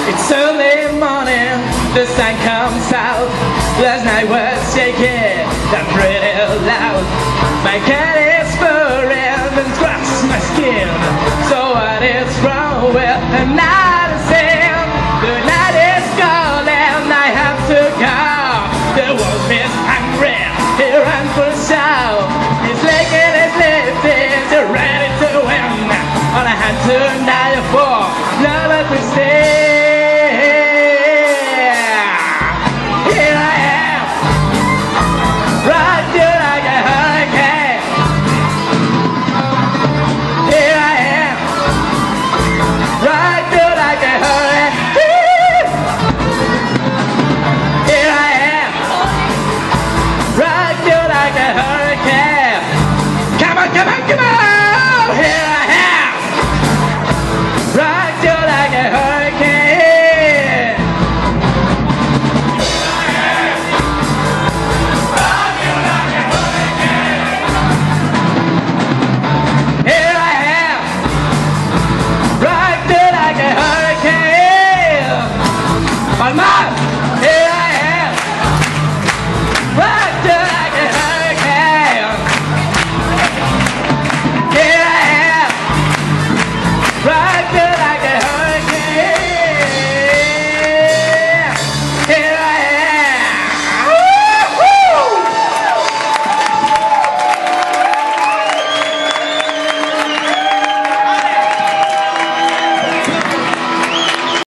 It's early morning, the sun comes out. Last night was shaking, that pretty loud. My cat is furring and scratches my skin. So what is wrong with the night is in? The night is calling, I have to go. The wolf is hungry, he runs for a show. He's licking his lips, he's ready to win. All I had to night for, love to stay.